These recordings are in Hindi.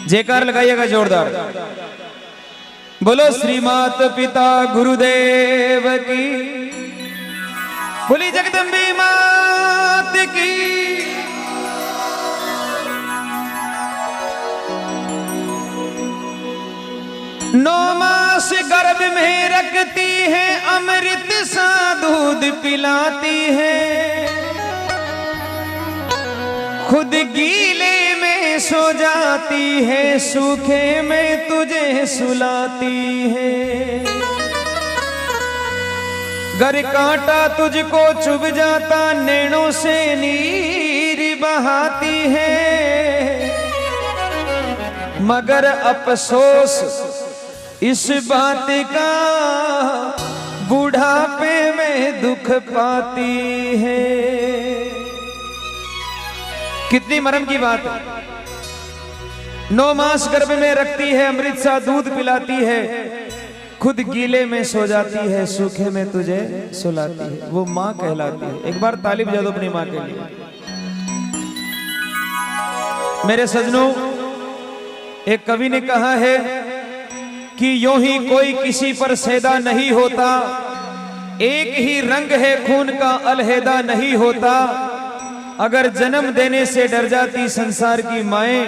जयकार लगाइएगा जोरदार। बोलो श्री मात पिता गुरुदेव की, बोली जगदम्बे मात की। नौ मास गर्भ में रखती है, अमृत सा दूध पिलाती है, खुद गीले में सो जाती है, सूखे में तुझे सुलाती है। गर कांटा तुझको चुभ जाता, नैनों से नीर बहाती है, मगर अफसोस इस बात का, बुढ़ापे में दुख पाती है। कितनी मरम की बात है। 9 मास गर्भ में रखती है, अमृत सा दूध पिलाती है, खुद गीले में सो जाती है, सूखे में तुझे सुलाती है। वो माँ कहलाती है। एक बार ताली बजा दो अपनी माँ के लिए। मेरे सजनों, एक कवि ने कहा है कि यूं ही कोई किसी पर सैदा नहीं होता, एक ही रंग है खून का अलहदा नहीं होता। अगर जन्म देने से डर जाती संसार की माएं,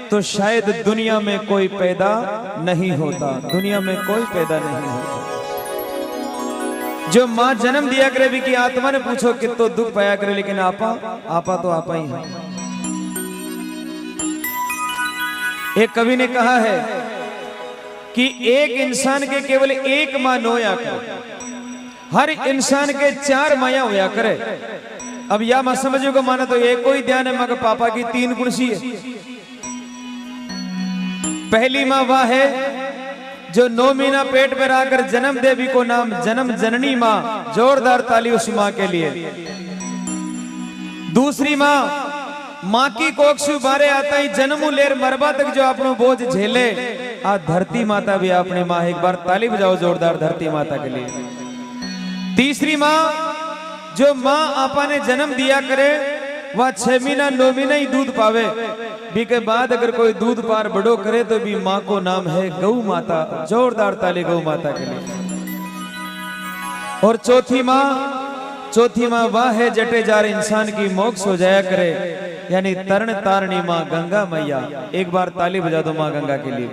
तो शायद दुनिया में कोई पैदा नहीं होता, दुनिया में कोई पैदा नहीं होता। जो माँ जन्म दिया करे भी की आत्मा ने पूछो कि तो दुख पाया करे, लेकिन आपा तो आपा ही है। एक कवि ने कहा है कि एक इंसान के केवल एक माँ न होया करे, हर इंसान के 4 माया होया करे। अब या मैं समझो को माना तो एक कोई ध्यान है, मगर पापा की 3 गुण सी है। पहली माँ वह है जो 9 महीना पेट में रहकर जन्म देवी को नाम जन्म जननी माँ। जोरदार ताली उस माँ के लिए। दूसरी माँ की कोख से बारे आता ही जन्मू लेर मरबा तक जो अपनो बोझ झेले, आ धरती माता भी अपनी माँ। एक बार ताली बजाओ जोरदार धरती माता के लिए। तीसरी माँ, जो माँ आपा ने जन्म दिया करे, वह 6 महीना 9 महीना ही दूध पावे, भी के बाद अगर कोई दूध पार बड़ो करे तो भी माँ को नाम है गौ माता। जोरदार ताली गौ माता के लिए। और चौथी माँ वह है जटे जार इंसान की मोक्ष हो जाया करे, यानी तरण तारणी माँ गंगा मैया। एक बार ताली बजा दो माँ गंगा के लिए।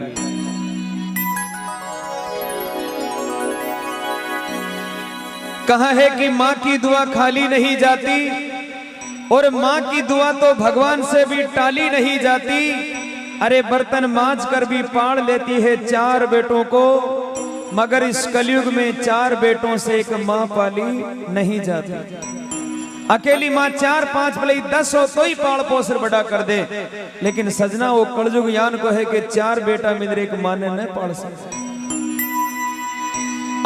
कहा है कि माँ की दुआ खाली नहीं जाती, और माँ की दुआ तो भगवान से भी टाली नहीं जाती। अरे बर्तन मांज कर भी पाड़ लेती है 4 बेटों को, मगर इस कलयुग में 4 बेटों से एक माँ पाली नहीं जाती। अकेली माँ 4-5 भले 10 हो तो ही पाल पोसर बड़ा कर दे, लेकिन सजना वो कलयुग यान को है कि 4 बेटा मिल एक माँ ने न पाल सकते।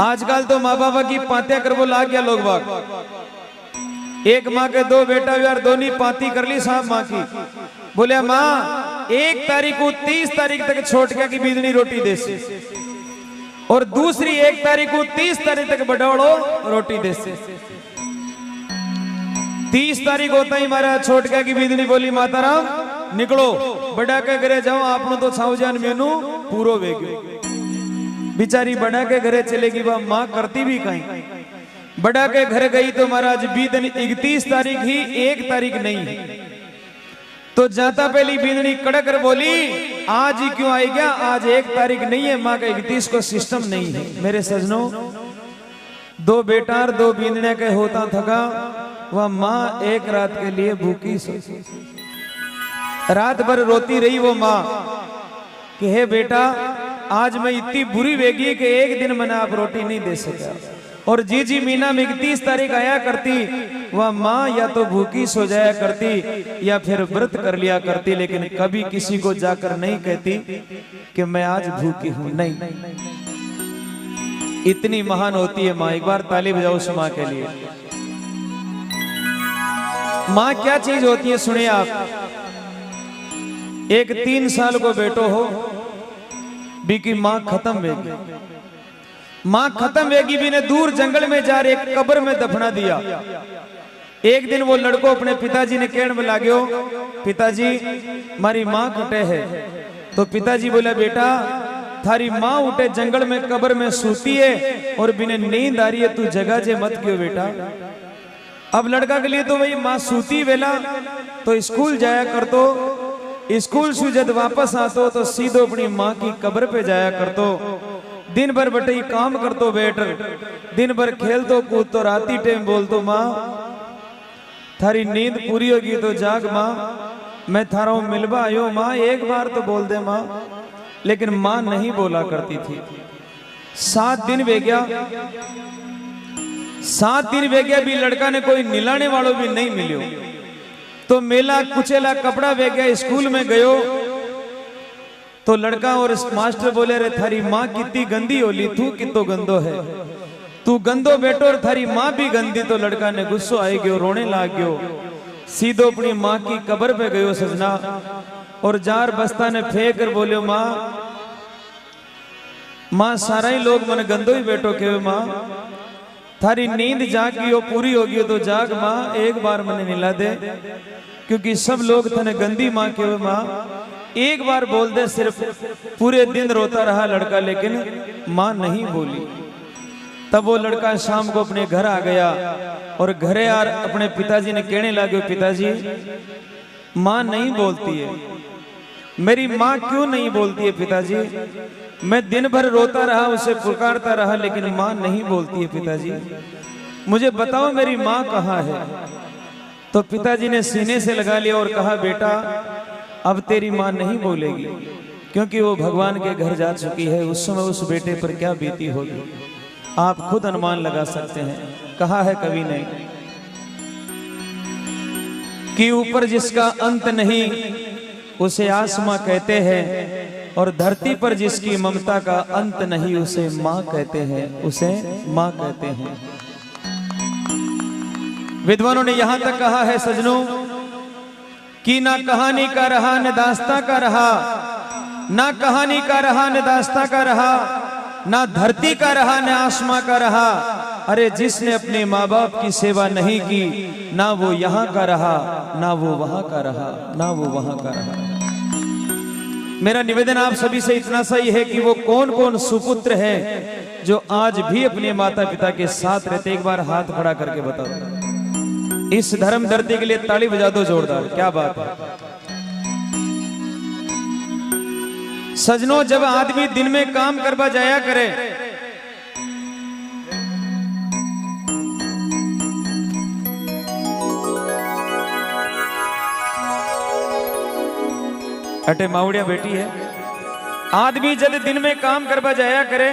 आजकल तो माँ बाबा की पातियां कर वो ला गया लोग बाग। एक माँ के 2 बेटा यार, दोनों पाती कर ली साहब माँ की। बोले माँ 1 तारीख को 30 तारीख तक छोटका की बीजनी रोटी दे से, और दूसरी 1 तारीख को 30 तारीख तक बड़ौड़ो रोटी दे से। 30 तारीख होता ही हमारा छोटका की बीजनी बोली माता राम निकलो, बड़ा के घरे जाओ, आपने तो छाऊजान मेनू पूरो वेग्यो। बिचारी बड़ा के घरे चलेगी, वह माँ करती भी कहीं। बड़ा के घर गई तो महाराज बीदनी 31 तारीख ही, 1 तारीख नहीं। तो जाता पहली बीदनी कड़कर बोली आज ही क्यों आई गया, आज 1 तारीख नहीं है, माँ का 31 को सिस्टम नहीं है। मेरे सजनों, 2 बेटा और 2 बींदने के होता थका, वह माँ 1 रात के लिए भूखी सो, रात भर रोती रही वो माँ कि हे बेटा आज मैं इतनी बुरी वेगी कि 1 दिन मैंने आप रोटी नहीं दे सका। और जी मीना में 31 तारीख आया करती, वह माँ या तो भूखी सो जाया करती या फिर व्रत कर लिया करती, लेकिन कभी किसी को जाकर नहीं कहती कि मैं आज भूखी हूं। नहीं, इतनी महान होती है माँ। एक बार ताली बजाओ उस माँ के लिए। माँ क्या चीज होती है सुनिए आप। एक 3 साल को बेटो हो भी की माँ खत्म वेगी, माँ खत्म वेगी भी ने दूर जंगल में जा रहे कब्र में दफना दिया। एक दिन वो लड़को अपने पिताजी ने कहने में लाग्यो, पिताजी मारी माँ कटे है, तो पिताजी बोला बेटा थारी माँ उठे जंगल में कब्र में सूती है और बिना नींद आ रही है, तू जगह जे मत क्यों बेटा। अब लड़का के लिए तो वही माँ सूती वेला तो स्कूल जाया कर, तो स्कूल से जब वापस आतो तो सीधो अपनी माँ की कब्र पे जाया कर, तो दिन भर बटे काम कर तो बैठ, दिन भर खेल तो कूद तो राती टाइम बोल तो माँ थारी नींद पूरी होगी तो जाग माँ, मैं थारा मिलवा आयो माँ, एक बार तो बोल दे माँ। लेकिन माँ नहीं बोला करती थी। 7 दिन वे गया, 7 दिन वे गया भी लड़का ने कोई निलाने वालों भी नहीं मिलियो, तो मेला कुचेला कपड़ा वे गया, स्कूल में गयो तो लड़का और मास्टर बोले रे थारी माँ कितनी गंदी होली, तू कितो गंदो है, तू गंदो बेटो और थारी माँ भी गंदी। तो लड़का ने गुस्सो आई गयो, रोने लाग गयो, सीधो अपनी माँ की कब्र पे गयो सजना, और जार बस्ता ने फेंक कर बोलियो माँ, माँ सारा ही लोग मन गंदो ही बैठो के माँ, थारी नींद जागी हो पूरी होगी तो जाग माँ, एक बार मने निला दे, क्योंकि सब लोग थने गंदी माँ के माँ, एक बार बोल दे। सिर्फ पूरे दिन रोता रहा लड़का, लेकिन माँ नहीं बोली। तब वो लड़का शाम को अपने घर आ गया और घरे यार अपने पिताजी ने कहने लगे, पिताजी माँ नहीं बोलती है, मेरी माँ क्यों नहीं बोलती है पिताजी, मैं दिन भर रोता रहा, उसे पुकारता रहा, लेकिन माँ नहीं बोलती है पिताजी, मुझे बताओ मेरी माँ कहाँ है। तो पिताजी ने सीने से लगा लिया और कहा बेटा अब तेरी माँ नहीं बोलेगी, क्योंकि वो भगवान के घर जा चुकी है, उस समय उस बेटे पर क्या बीती होगी आप खुद अनुमान लगा सकते हैं। कहा है कवि ने कि ऊपर जिसका अंत नहीं उसे आसमां कहते हैं, और धरती पर जिसकी ममता का अंत नहीं उसे माँ कहते हैं, उसे माँ कहते हैं। विद्वानों ने यहां तक कहा है सजनों कि ना कहानी का रहा न दास्तां का रहा, ना कहानी का रहा न दास्तां का रहा, ना धरती का रहा न आसमां का रहा, अरे जिसने अपने माँ बाप की सेवा नहीं की, ना वो यहाँ का रहा ना वो वहां का रहा, ना वो वहां का रहा। मेरा निवेदन आप सभी से इतना सा ही है कि वो कौन कौन सुपुत्र है जो आज भी अपने माता पिता के साथ रहते, एक बार हाथ खड़ा करके बताओ। इस धर्म धरती के लिए ताली बजा दो जोरदार, क्या बात है। सजनों जब आदमी दिन में काम करवा जाया करे, अटे मावड़िया बेटी है, आदमी जब दिन में काम करवा जाया करे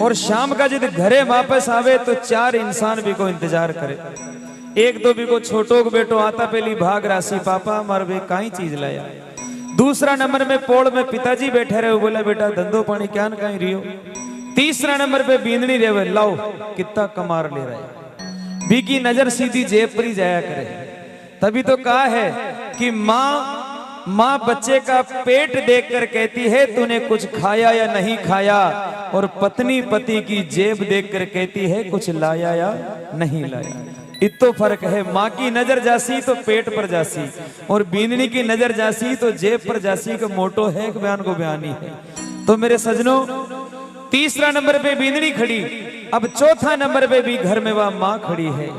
और शाम का जब घरे वापस आवे तो 4 इंसान भी को इंतजार करे। एक दो भी को छोटो को बेटो आता पहली भाग राशि पापा मार वे काई चीज लाया। दूसरा नंबर में पोड़ में पिताजी बैठे रहे, बोला बेटा धंधो पानी क्या न कहीं रियो। तीसरा नंबर पे बींदनी रेवे, लाओ कितना कमार ले रहा है, बी की नजर सीधी जेब पर ही जाया करे। तभी तो कहा है कि माँ बच्चे का पेट देखकर कहती है तूने कुछ खाया या नहीं खाया, और पत्नी पति की जेब देखकर कहती है कुछ लाया या नहीं लाया। इतो फर्क है, माँ की नजर जासी तो पेट पर जासी, और बींदनी की नजर जासी तो जेब पर जासी का मोटो है, एक बयान को बयानी है। तो मेरे सजनों तीसरा नंबर पे बींदनी खड़ी, अब चौथा नंबर पे भी घर में वह माँ खड़ी है।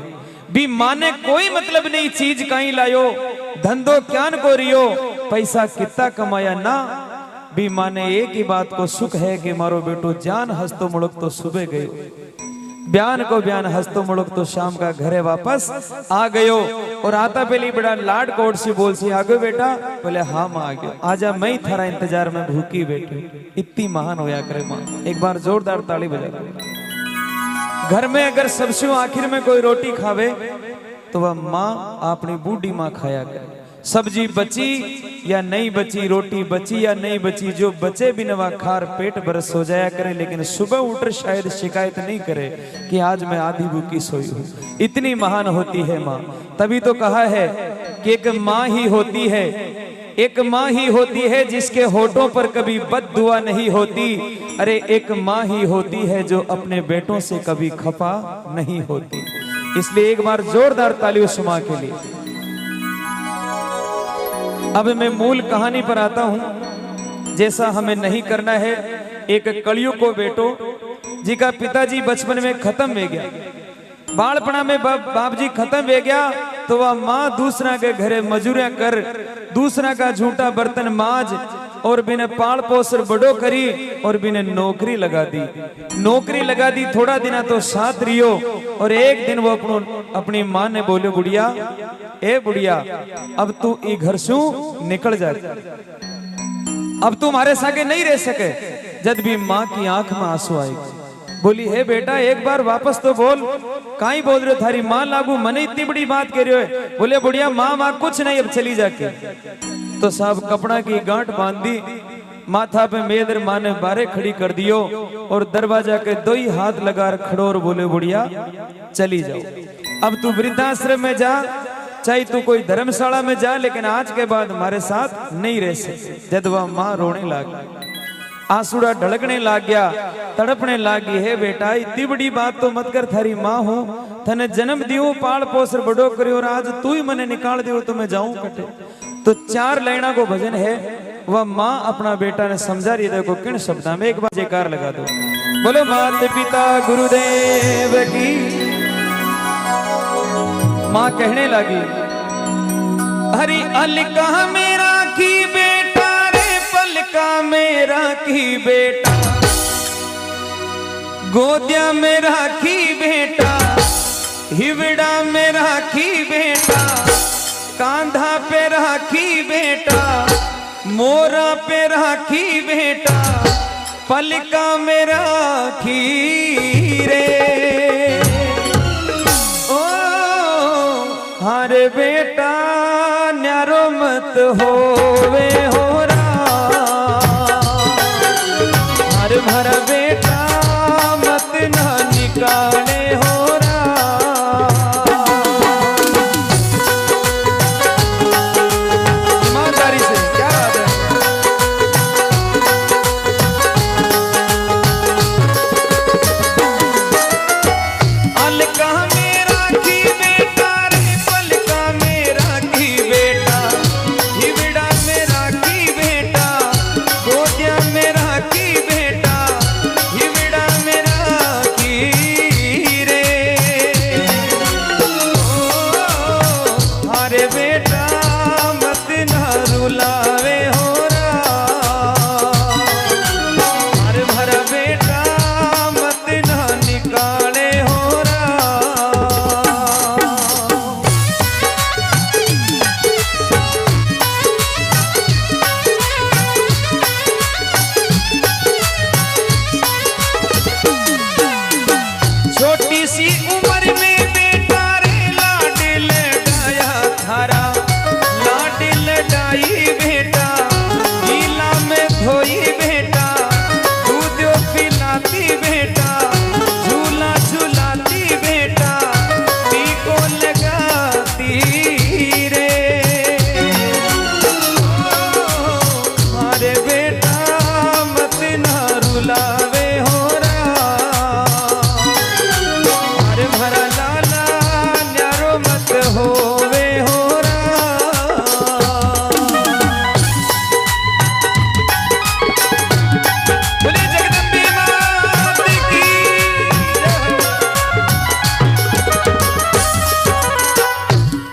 भी माँ ने कोई मतलब नहीं चीज कहीं लायो, धंधो क्यान को रियो, पैसा कितना कमाया ना, भी माँ ने एक ही बात को सुख है कि मारो बेटो जान हंसतो मुड़क तो सुबह गयो, बयान को बयान हंसतो मुड़क तो शाम का घरे वापस आ गयो। और आता पहले बड़ा लाड कोड सी बोल सी, आ गयो बेटा, बोले हाँ माँ आ गयो, आजा मैं ही थारा इंतजार में भूखी बैठी। इतनी महान होया करे माँ, एक बार जोरदार ताली बजा दो। घर में अगर सबसे आखिर में कोई रोटी खावे तो वह माँ अपनी बूढ़ी माँ खाया करे। सब्जी बची या नहीं बची, रोटी बची या नहीं बची, जो बचे भी नवा खार पेट बरस हो जाया करे, लेकिन सुबह उठ शायद शिकायत नहीं करे कि आज मैं आधी भूखी सोई हूँ। इतनी महान होती है माँ। तभी तो कहा है कि एक माँ ही होती है, एक माँ ही होती है जिसके होठों पर कभी बद्दुआ नहीं होती। अरे एक माँ ही होती है जो अपने बेटों से कभी खफा नहीं होती। इसलिए एक बार जोरदार ताली उस माँ के लिए। अब मैं मूल कहानी पर आता हूं। जैसा हमें नहीं करना है। एक कलयुग को बेटो जी का पिताजी बचपन में खत्म हो गया, बालपना में बाप जी खत्म हो गया, तो वह माँ दूसरा के घरे मजूरिया कर, दूसरा का झूठा बर्तन माज और बिने पाल पोसर बड़ो करी और बिने नौकरी लगा दी। नौकरी लगा दी, थोड़ा दिन तो साथ रियो और एक दिन वो अपनी माँ ने बोले, बुढ़िया ए बुढ़िया, अब तू ई घर से निकल जा, अब तू हमारे सागे नहीं रह सके। जब भी माँ की आंख में आंसू आएगी, बोली हे बेटा एक बार वापस तो बोल, काई बोल रहे हो, थारी माँ लागू मने इतनी बड़ी बात कह रहे हो। बोले बुढ़िया माँ कुछ नहीं, अब चली जाके। तो साहब कपड़ा की गांठ बांध दी, माथा पे मेदर माँ ने बारे खड़ी कर दियो और दरवाजा के दो ही हाथ लगा खड़ो और बोले बुढ़िया चली जाओ, अब तू वृद्धाश्रम में जा, चाहे तू कोई धर्मशाला में जा, लेकिन आज के बाद हमारे साथ नहीं रह सकते। जब वह माँ रोने लगी, आंसुड़ा ढड़कने लग गया, तड़पने लगी, है बेटा इतनी बड़ी बात तो मत कर, थारी माँ हो, थने जन्म दियो, पाल पोसर बड़ो करियो और आज तू ही मने निकाल दियो तो मैं जाऊं कटे। तो 4 लाइना को भजन है, वह माँ अपना बेटा ने समझा रही, देखो किन शब्दा में, एक बार जयकार लगा दो, बोलो मात पिता गुरुदेव की। माँ कहने लगी, हरी अलका मेरा की बेटा रे, पलका मेरा की बेटा, गोदिया मेरा की बेटा, हिवड़ा मेरा की बेटा, कांधा पे राखी बेटा, मोरा पे राखी बेटा, पलका में राखी रे। ओ हरे बेटा न्यारो मत होवे होरा, हर भरा बेटा मत ना निकाले होरा।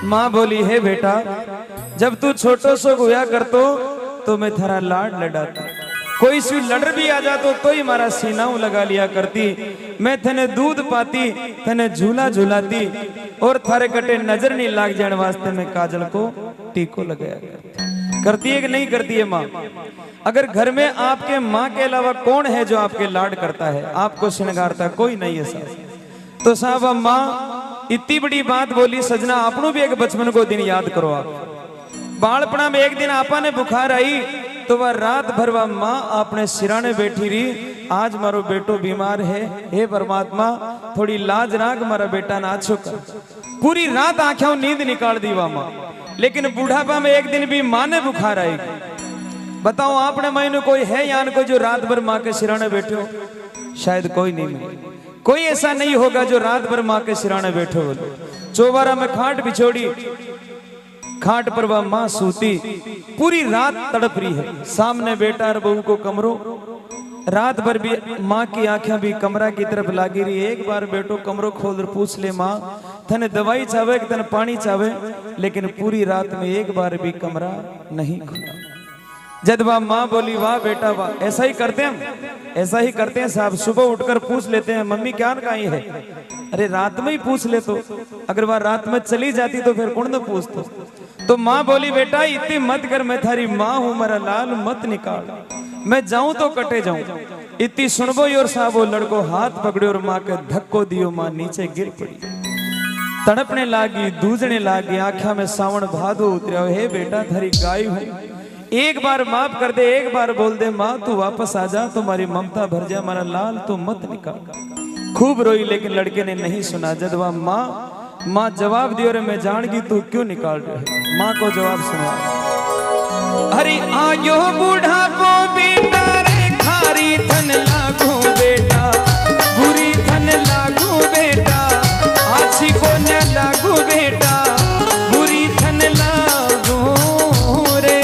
माँ बोली है बेटा, जब तू छोटो सो हुआ करतो तो मैं थारा लाड लड़ाती, कोई सी लड़ भी आ जातो तो ही हमारा सीनाऊ लगा लिया करती, मैं थने दूध पाती, थने झूला झूलाती और थारे कटे नजर नहीं लाग जाने वास्ते मैं काजल को टीको लगाया करती है कि नहीं करती है माँ? अगर घर में आपके माँ के अलावा कौन है जो आपके लाड करता है, आपको श्रृंगारता, कोई नहीं है साहब। तो साहब माँ इतनी बड़ी बात बोली, सजना आपनों भी एक बचपन को दिन याद करो। आप बालपना में एक दिन आपा ने बुखार आई तो वह रात भर वह माँ आपने सिराने बैठी रही, आज मारो बेटो बीमार है, हे परमात्मा थोड़ी लाज राख, मारा बेटा ना छुकर। पूरी रात आंखों नींद निकाल दी वह माँ, लेकिन बुढ़ापा में एक दिन भी माँ ने बुखार आएगी। बताओ आपने महीने कोई है यान कोई जो रात भर माँ के सिराने बैठे हो? शायद कोई नहीं, कोई ऐसा नहीं होगा जो रात भर माँ के सिराने बैठे हो। चौबारा में खाट बिछोड़ी, खाट पर वह माँ सूती, पूरी रात तड़प रही है। सामने बेटा और बहू को कमरो, रात भर भी माँ की आंखें भी कमरा की तरफ लागी रही। एक बार बेटो कमरो खोल कर पूछ ले माँ तने दवाई चावे कि तने पानी चावे, लेकिन पूरी रात में एक बार भी कमरा नहीं खुला। जब वह माँ बोली वाह बेटा वाह, ऐसा ही करते हैं, ऐसा ही करते हैं साहब, सुबह उठकर पूछ लेते हैं मम्मी क्या कहीं है। अरे रात में ही पूछ ले, तो अगर वह रात में चली जाती तो फिर कौन न पूछतो। तो माँ बोली बेटा इतनी मत कर, मैं थारी माँ हूं, मेरा लाल मत निकाल, मैं जाऊं तो कटे जाऊं। इतनी सुनबो और साहब वो लड़को हाथ पकड़े और माँ के धक्को दियो, माँ नीचे गिर पड़ी, तड़पने लागी, दूजने लागी, आंखा में सावन भादो उतरा। हे बेटा थारी गाय हूं, एक बार माफ कर दे, एक बार बोल दे माँ तू वापस आ जा, तुम्हारी ममता भर जा, हमारा लाल तू मत निकाल। खूब रोई लेकिन लड़के ने नहीं सुना। जब वह माँ जवाब दियो रे मैं जान गई तू क्यों निकाल रहे। माँ को जवाब सुना, अरे आयो बूढ़ा को बेटा रे, खारी थन लागू बेटा, बुरी थन लागू बेटा, आछी को न लागू बेटा, बुरी थन लागू रे।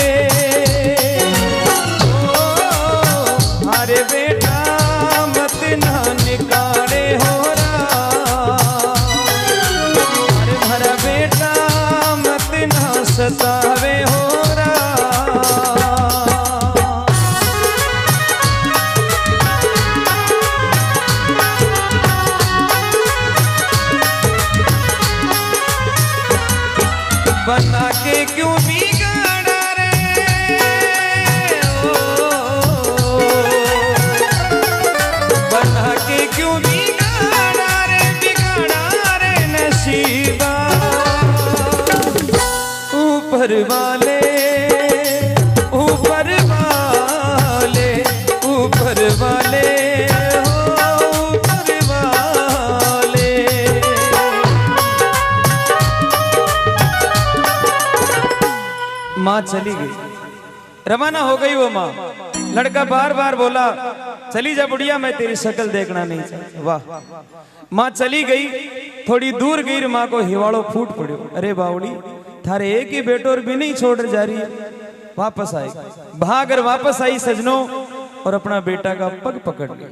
अरे बेटा मत ना निकाले हो रहा, अरे भरा बेटा मत ना सतावे हो रहा। बना के क्यों बिगाड़ा रे, बना के क्यों बिगाड़ा रे, बिगाड़ा रे नसीबा। ऊपर वाले ऊपर वाले ऊपर वाले ऊपर वाले। माँ चली गई, रवाना हो गई वो माँ। लड़का बार बार बोला चली जा बुढ़िया, मैं तेरी शक्ल देखना नहीं चाहता। वाह, माँ चली गई, थोड़ी दूर गई, माँ को हिवाड़ो फूट पड़ो। अरे बावड़ी थारे एक ही बेटो और भी नहीं छोड़ जा रही है। वापस आई, भागर वापस आई सजनों, और अपना बेटा का पग पकड़ लिया,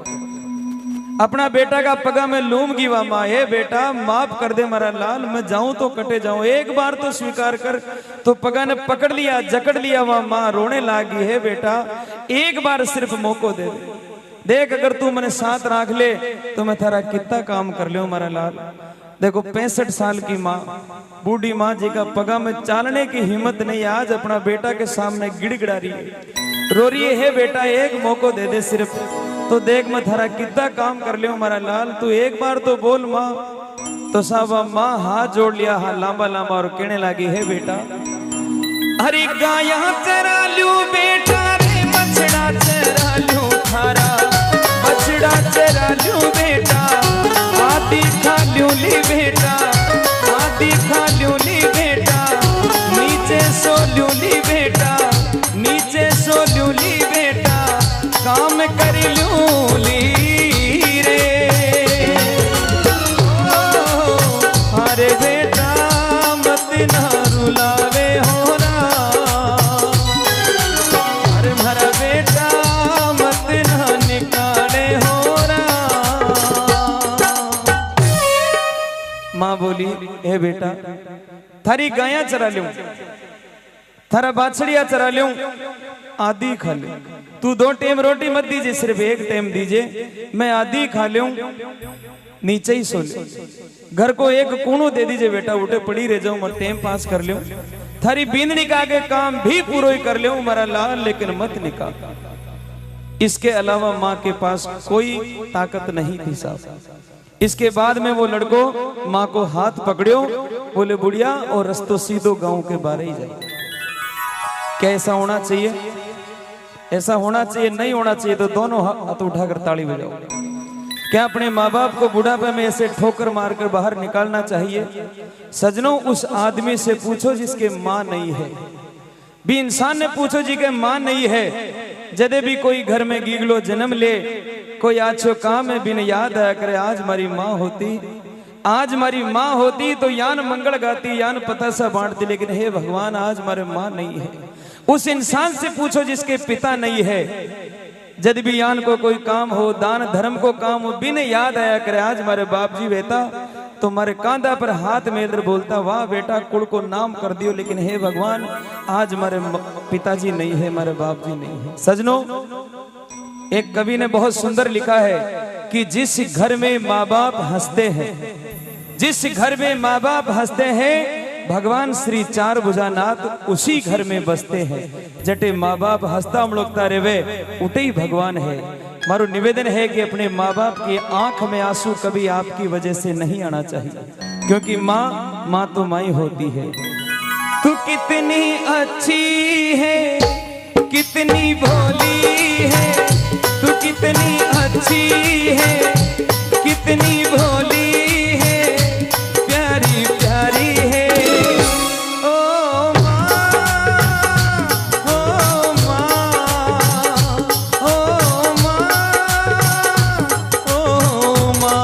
अपना बेटा का पगा में लूम की। वाह माँ, हे बेटा माफ कर दे मेरा लाल, मैं जाऊं तो कटे जाऊं, एक बार तो स्वीकार कर। तो पगा ने पकड़ लिया, जकड़ लिया। वाह माँ रोने लागी, हे बेटा एक बार सिर्फ मौको दे देख, अगर तू मैंने साथ रख ले तो मैं थारा कितना काम कर लियो मेरा लाल। देखो 65 साल की माँ, बूढ़ी माँ जी का पगा में चालने की हिम्मत नहीं, आज अपना बेटा के सामने गिड़गिड़ा रही है, रो रही है। हे बेटा एक मौको दे दे सिर्फ, तो देख मैं थारा कितना काम कर लियो मेरा लाल, तू एक बार तो बोल माँ। तो साहब माँ हाथ जोड़ लिया, हाँ लांबा लांबा, और कहने लगी हे बेटा अरे गाया चरा लू बेटा रे, बछड़ा चरा लू थारा, बछड़ा चरा लू बेटा, आदि खा लू ली बेटा, आदि खा लू ली बेटा, नीचे सो लू ली बेटा, नीचे सो लू ली बेटा, काम कर लू ली रे। अरे बेटा मत ना रुलावे हो रहा, अरे भरा बेटा मत ना निकाले हो रहा। माँ बोली हे बेटा थारी गाया चरा लूं, थारा बाछड़िया चरा लूं, आधी खा लूं, तू 2 टाइम रोटी मत दीजिए, सिर्फ 1 टाइम दीजिए, मैं आधी खा लूं, नीचे ही सो लूं, घर को एक कूणो दे दीजिए बेटा, उठे पड़ी रह जाऊं, मैं टाइम पास कर लूं, थारी बींदनी का के काम भी पूरा ही कर लूं मेरा लाल, लेकिन मत निकाल। इसके अलावा माँ के पास कोई ताकत नहीं थी साहब। इसके बाद में वो लड़को माँ को हाथ पकड़ियो, बोले बुढ़िया और रस्तो सीधो गांव के बारे ही जाए। क्या ऐसा होना चाहिए? ऐसा होना चाहिए? नहीं होना चाहिए तो दोनों हाथ उठाकर ताली बजाओ। क्या अपने माँ बाप को बुढ़ापे में ऐसे ठोकर मारकर बाहर निकालना चाहिए? सजनों उस आदमी से पूछो जिसके माँ नहीं है, भी इंसान ने पूछो जी के माँ नहीं है। जदे भी कोई घर में गीगलो जन्म ले, कोई आछो काम में बिन याद आया करे आज हमारी माँ होती, आज हमारी माँ होती तो यान मंगल गाती, यान पता सा बांटती, लेकिन हे भगवान आज हमारे माँ नहीं है। उस इंसान से पूछो जिसके पिता नहीं है, जब भी यान को कोई काम हो, दान धर्म को काम हो, बिन याद आया करे आज हमारे बाप जी बेटा, तो हमारे कांधा पर हाथ मेलकर बोलता वाह बेटा कुल को नाम कर दियो, लेकिन हे भगवान आज हमारे पिताजी नहीं है, हमारे बाप जी नहीं है। सजनों, एक कवि ने बहुत सुंदर लिखा है कि जिस घर में माँ बाप हंसते हैं, जिस घर में माँ बाप हंसते हैं, भगवान श्री चार भुजानाथ उसी घर में बसते हैं। जटे माँ बाप हंसता उमड़कता रेवे उठे ही भगवान है। मारो निवेदन है कि अपने माँ बाप की आंख में आंसू कभी आपकी वजह से नहीं आना चाहिए, क्योंकि माँ तो माँ ही होती है। तू कितनी अच्छी है, कितनी भोली है, तू कितनी अच्छी है, कितनी भोली है, प्यारी प्यारी है। ओ माँ, ओ माँ, ओ माँ, ओ माँ।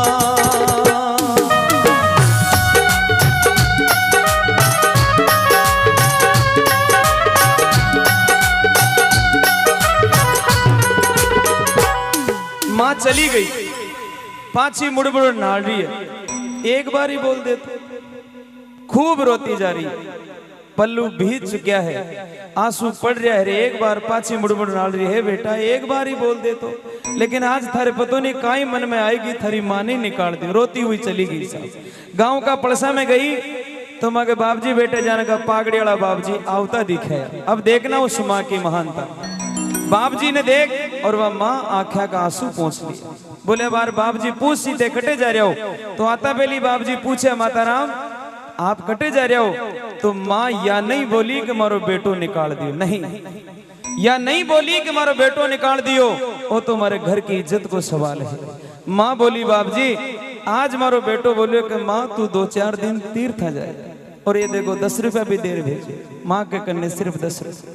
माँ चली गई, पाछी मुड़ मुड़ नाड़ रही है, एक बार ही बोल दे तो खूब रोती जा रही है, पल्लू भीज चुका है, आंसू पड़ रहा है, एक बार पाछी मुड़ मुड़ नाड़ रही है, बेटा एक बार ही बोल दे तो। लेकिन आज थारे पतो नहीं काई मन में आएगी, थारी माँ ने निकाल दी, रोती हुई चली गई। गांव का पड़सा में गई तो माँ के बाप जी बेटे जाने का पागड़ी वाला बाप जी आवता दिखे। अब देखना उस माँ की महानता। बाप जी ने देख और वह माँ आंखा का आंसू पहुंच लिया। बोले बार बाप जी पूछ सीधे कटे जा रहे हो, तो आता पहली बाप जी पूछे माता राम आप कटे जा रहे हो, तो माँ या नहीं बोली कि मारो बेटो निकाल दियो, नहीं, या नहीं बोली कि मारो बेटो निकाल दियो, वो तुम्हारे घर की इज्जत को सवाल है। माँ बोली बाप जी आज मारो बेटो बोलियो कि माँ तू 2-4 दिन तीर्थ आ जाए, और ये देखो 10 रुपया भी देर भेजे, माँ के कन्ने सिर्फ 10 रुपये,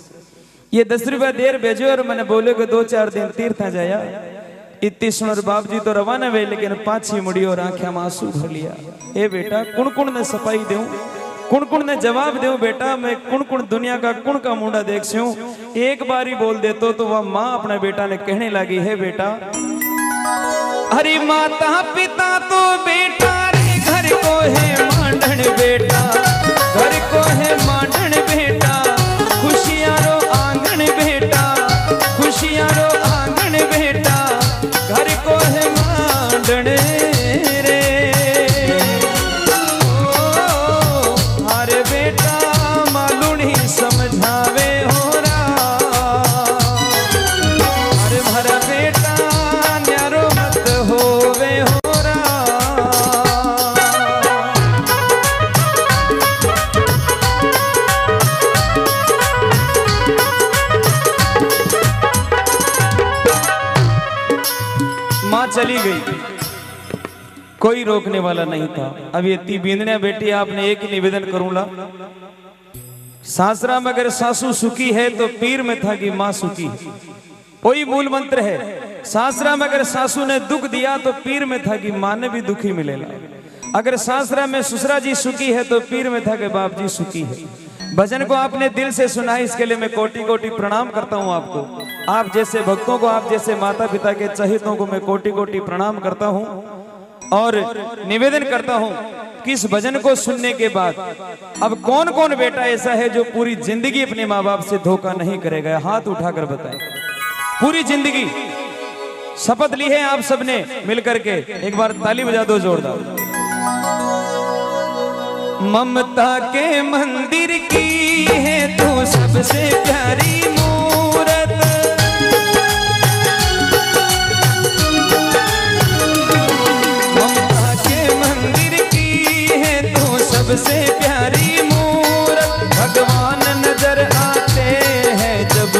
ये 10 रुपया देर भेजो और मैंने बोले कि 2-4 दिन तीर्थ आ जाया। इतनी सुनर बाप जी तो रवाना हुए, लेकिन पाछी मुड़ी और आंखें में आंसू भर लिया। ए बेटा कुण कुण ने सफाई दूं, कुण कुण ने जवाब दूं, बेटा मैं कुण कुण दुनिया का कुण का मुंडा देख सूं, एक बार ही बोल दे तो वह माँ अपने बेटा ने कहने लगी है बेटा अरे माता पिता तो बेटा रे घर को है मांडन बेटा, घर को है मांडन बेटा, खुशियां रो आंगन बेटा, खुशियां रो आंगन बेटा, घर को है मांडन रे। ओ अरे बेटा मालूनी समझावे हो रा, अरे भरा बेटा न्यारो मत होवे हो रा। माँ चली गई, कोई रोकने वाला नहीं था। अब ये 3 बींदनिया बेटी आपने एक ही निवेदन करूंगा, सासरा में अगर सासू सुखी है तो पीर में था कि माँ सुखी है, वही मूल मंत्र है। सासरा में अगर सासू ने दुख दिया तो पीर में था कि माँ ने भी दुखी मिलेगा। अगर सासरा में ससुरा जी सुखी है तो पीर में था कि बाप जी सुखी है। भजन को आपने दिल से सुना है, इसके लिए मैं कोटि कोटि प्रणाम करता हूं आपको। आप जैसे भक्तों को, आप जैसे माता पिता के चहितों को मैं कोटि कोटि प्रणाम करता हूं और निवेदन करता हूं कि इस भजन को सुनने के बाद अब कौन कौन बेटा ऐसा है जो पूरी जिंदगी अपने माँ बाप से धोखा नहीं करेगा, हाथ उठाकर बताएं। पूरी जिंदगी शपथ ली है आप सबने मिलकर के, एक बार ताली बजा दो जोरदार। ममता के मंदिर की है तू सबसे प्यारी मूरत, ममता के मंदिर की है तू सबसे प्यारी मूरत, भगवान नजर आते हैं जब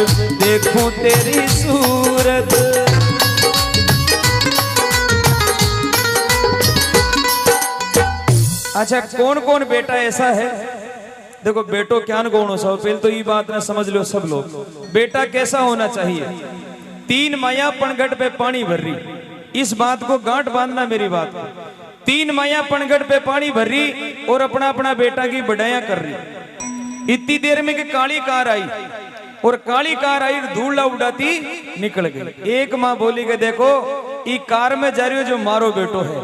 देखूं तेरी सूरत। अच्छा कौन कौन बेटा ऐसा है, देखो बेटो क्या गुण हो, पहले तो ये बात ना समझ लो सब लोग, बेटा कैसा होना चाहिए। 3 माया पनघट पे पानी भर रही, इस बात को गांठ बांधना मेरी बात को। तीन माया पनगढ़ पे पानी भर रही और अपना अपना बेटा की बढ़ाया कर रही। इतनी देर में कि काली कार आई और काली कार आई धूल उड़ाती निकल गई। एक माँ बोली कि देखो ई कार में जा रही हो जो मारो बेटो है,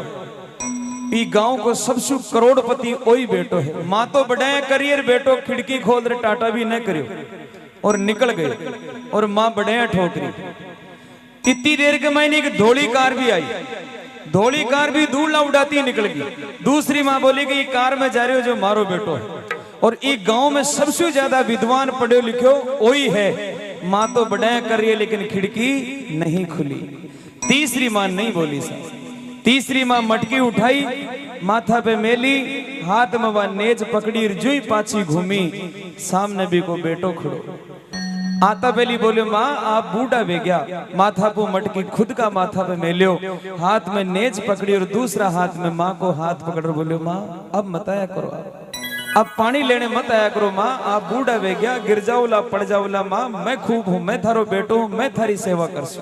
ई गांव को सबसे करोड़पति वही बेटो है। माँ तो बढ़ाया करियर बेटो खिड़की खोल रहे टाटा भी न करियो और निकल गए और माँ बढ़ाया ठोक रही। इतनी देर के महीने एक धोली कार भी आई, धोली कार भी धूल उड़ाती निकल गई। दूसरी माँ बोली कि ये कार में जा रही हो जो मारो बेटो है और एक गांव में सबसे ज्यादा विद्वान पढ़े लिखे वही है। माँ तो बढ़ाया कर रही है लेकिन खिड़की नहीं खुली। तीसरी माँ नहीं बोली साहब। तीसरी माँ मटकी उठाई, माथा पे मेली, हाथ में वह नेज पकड़ी, जुई पाछी घूमी, सामने भी को बेटो खड़ो। आता पहली बोले माँ आप बूढ़ा वे गया, माथा को मटकी खुद का माथा पे मेलियो, हाथ में नेज पकड़ी और दूसरा हाथ में माँ को हाथ पकड़ बोले माँ अब मत आया करो, अब पानी लेने मत आया करो माँ, आप बूढ़ा वे गया, गिर जाओला पड़ जाओला माँ, मैं खूब हूँ, मैं थारो बेटो हूँ, मैं थारी सेवा कर सू।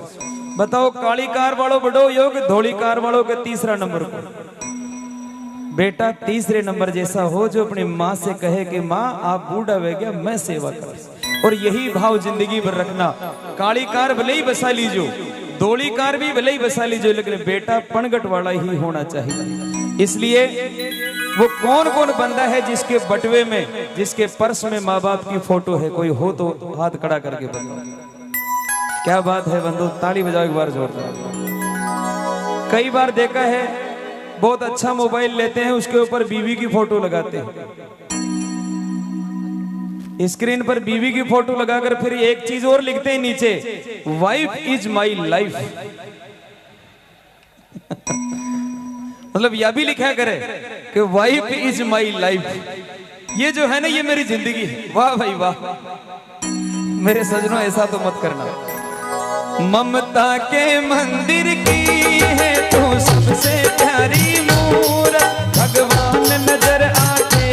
बताओ काली कार वालों बड़ो योग, धोली कार वालों के तीसरा नंबर को बेटा तीसरे नंबर जैसा हो जो अपनी माँ से कहे कि माँ आप बूढ़ा वे गया, मैं सेवा कर। और यही भाव जिंदगी भर रखना। काली कार भले ही बसा लीजो, धोली कार भी भले ही बसा लीजो, लेकिन बेटा पनगट वाला ही होना चाहिए। इसलिए वो कौन कौन बंदा है जिसके बटवे में, जिसके पर्स में माँ बाप की फोटो है? कोई हो तो हाथ खड़ा करके बताओ। क्या बात है बंधु, ताली बजाओ एक बार जोरदार। कई बार देखा है बहुत अच्छा मोबाइल लेते हैं, उसके ऊपर बीवी की फोटो लगाते हैं, स्क्रीन पर बीवी की फोटो लगाकर फिर एक चीज और लिखते हैं नीचे, वाइफ इज माई लाइफ। मतलब यह भी लिखा करे कि वाइफ इज माई लाइफ, ये जो है ना ये मेरी जिंदगी है। वाह भाई वाह मेरे सजनों, ऐसा तो मत करना। ममता के मंदिर की है तू सबसे प्यारी मूरत, भगवान नजर आते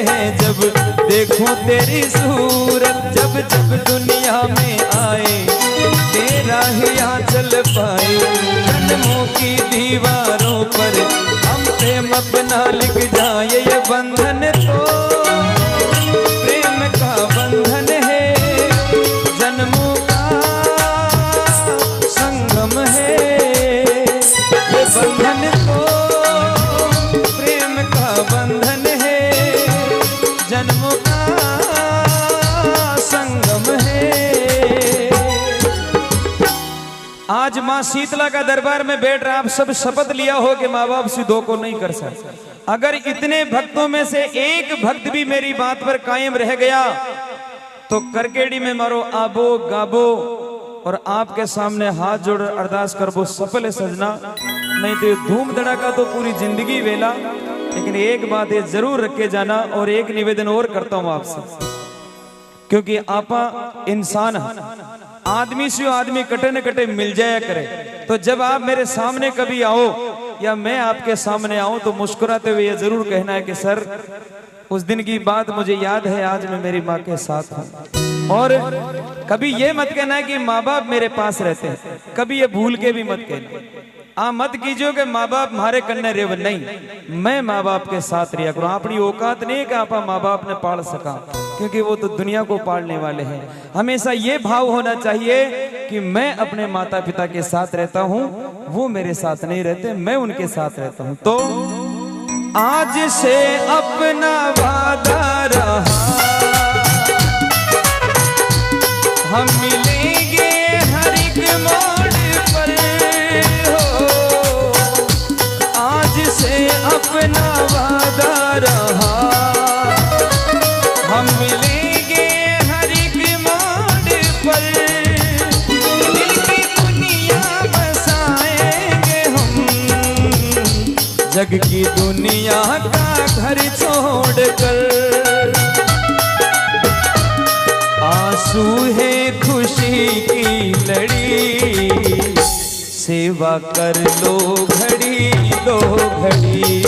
हैं जब देखूं तेरी सूरत, जब जब दुनिया में आए तेरा ही आंचल पाए, जन्मों की दीवारों पर हम प्रेम अपना लिख जाए, ये बंधन तो प्रेम का बंधन है, जन्मों का संगम है, ये बंधन तो प्रेम का बंधन है, जन्मों का संगम है। आज मां शीतला का दरबार में बैठ रहा, आप सब शपथ लिया हो कि माँ बाप से दो को नहीं कर सकते। अगर इतने भक्तों में से एक भक्त भी मेरी बात पर कायम रह गया तो करकेड़ी में मारो आबो गाबो और आपके सामने हाथ जोड़ अरदास करबो सफल सजना, नहीं तो धूम धड़ाका तो पूरी जिंदगी वेला। लेकिन एक बात ये जरूर रख के जाना, और एक निवेदन और करता हूं आपसे, क्योंकि आपा इंसान आदमी से आदमी कटे न कटे मिल जाया करे, तो जब आप मेरे सामने कभी आओ या मैं आपके सामने आऊं तो मुस्कुराते हुए ये जरूर कहना है कि सर उस दिन की बात मुझे याद है, आज मैं मेरी माँ के साथ हूँ। और कभी ये मत कहना है कि माँ बाप मेरे पास रहते हैं, कभी ये भूल के भी मत कहना। मत कीजिए कि माँ बाप हमारे कन्ने रेव, नहीं, मैं माँ बाप के साथ रिया करूँ। अपनी औकात नहीं कि आप माँ बाप ने पाल सका, क्योंकि वो तो दुनिया को पालने वाले हैं। हमेशा ये भाव होना चाहिए कि मैं अपने माता पिता के साथ रहता हूँ, वो मेरे साथ नहीं रहते, मैं उनके साथ रहता हूँ। तो आज से अपना वादा रहा, हम मिलेंगे हर एक मोड़ पर हो, आज से अपना वादा रहा, हम मिलेंगे हर एक मोड़ पर, दिल की दुनिया बसाएंगे हम, जग की दुनिया का घर छोड़कर, आंसू है खुशी की लड़ी, सेवा कर लो घड़ी दो घड़ी,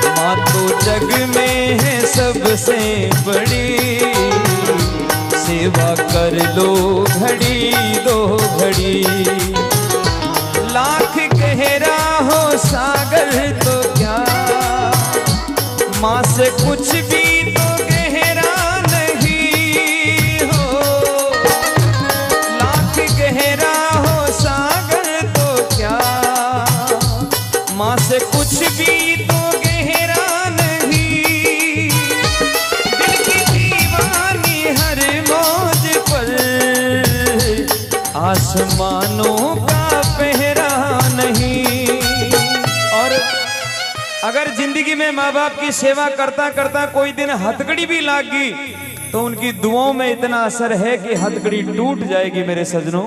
माँ तो जग में है सबसे बड़ी, सेवा कर लो घड़ी दो घड़ी, लाख गहरा हो सागर तो से कुछ भी तो गहरा नहीं हो, लाख गहरा हो सागर तो क्या, माँ से कुछ भी तो गहरा नहीं, दिल की दीवानी हर मौज पर आसमानों का पहरा नहीं। और अगर जिंदगी में माँ बाप की सेवा करता करता कोई दिन हथकड़ी भी लाग गई तो उनकी दुआओं में इतना असर है कि हथकड़ी टूट जाएगी मेरे सजनों,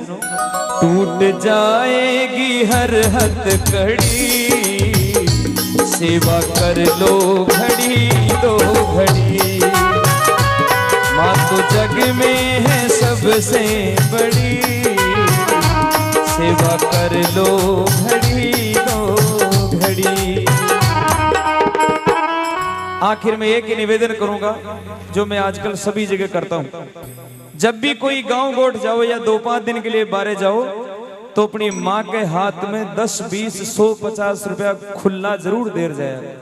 टूट जाएगी हर हथकड़ी, सेवा कर लो घड़ी दो घड़ी, माँ तो जग में है सबसे बड़ी, सेवा कर लो घड़ी दो घड़ी। आखिर में एक ही निवेदन करूंगा जो मैं आजकल सभी जगह करता हूं, जब भी कोई गांव गोठ जाओ या 2-5 दिन के लिए बाहर जाओ तो अपनी माँ के हाथ में 10, 20, 100, 50 रुपया खुला जरूर देर जाए।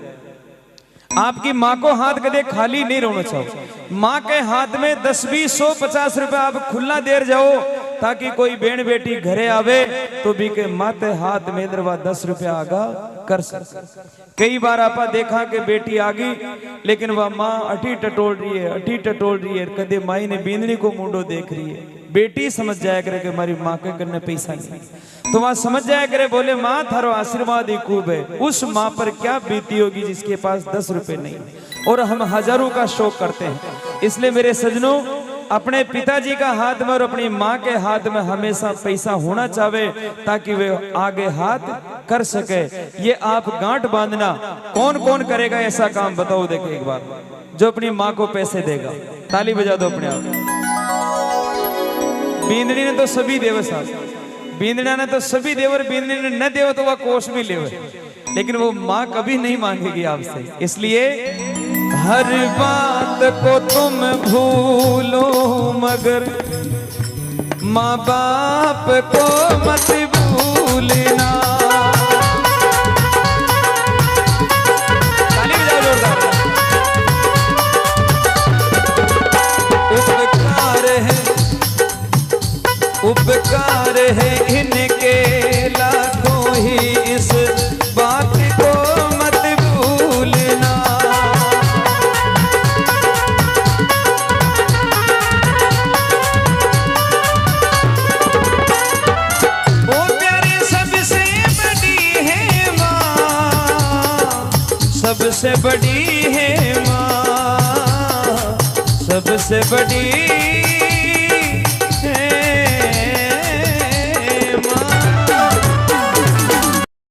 आपकी माँ को हाथ कदे खाली नहीं रहना चाहो, माँ के हाथ में 10, 20, 100, 50 रुपया आप खुला देर जाओ ताकि कोई बेण बेटी घरे आवे तो भी के माते हाथ में दरवा 10 रुपया आगा कर सके। कई बार आपा देखा कि बेटी आ गई लेकिन वह माँ अटी टटोल रही है, अटी टटोल रही है, कदे माई ने बींदनी को मुंडो देख रही है। बेटी समझ जाया करे कि हमारी माँ के करने पैसा नहीं, तो वहां समझ जाया करे बोले माँ थारो आशीर्वाद ही खूब है। उस माँ पर क्या बीती होगी जिसके पास 10 रुपए नहीं, और हम हजारों का शौक करते हैं। इसलिए मेरे सजनों, अपने पिताजी का हाथ में और अपनी माँ के हाथ में हमेशा पैसा होना चाहिए ताकि वे आगे हाथ कर सके। ये आप गांठ बांधना, कौन कौन करेगा ऐसा काम बताओ देखे एक बार, जो अपनी माँ को पैसे देगा। ताली बजा दो अपने आप। बींदड़ी ने तो सभी देव साहब, बींदड़ा ने तो सभी देवर, बींदड़ी ने न देव तो वह कोष भी लेवे, लेकिन वो माँ कभी नहीं मांगेगी आपसे। इसलिए हर बात को तुम भूलो मगर माँ बाप को मत भूलना। ताली बजाओ जोरदार। उपकार है इनके लाखों ही, इस बात को मत भूलना। वो प्यारे सबसे बड़ी है माँ, सबसे बड़ी है माँ, सबसे बड़ी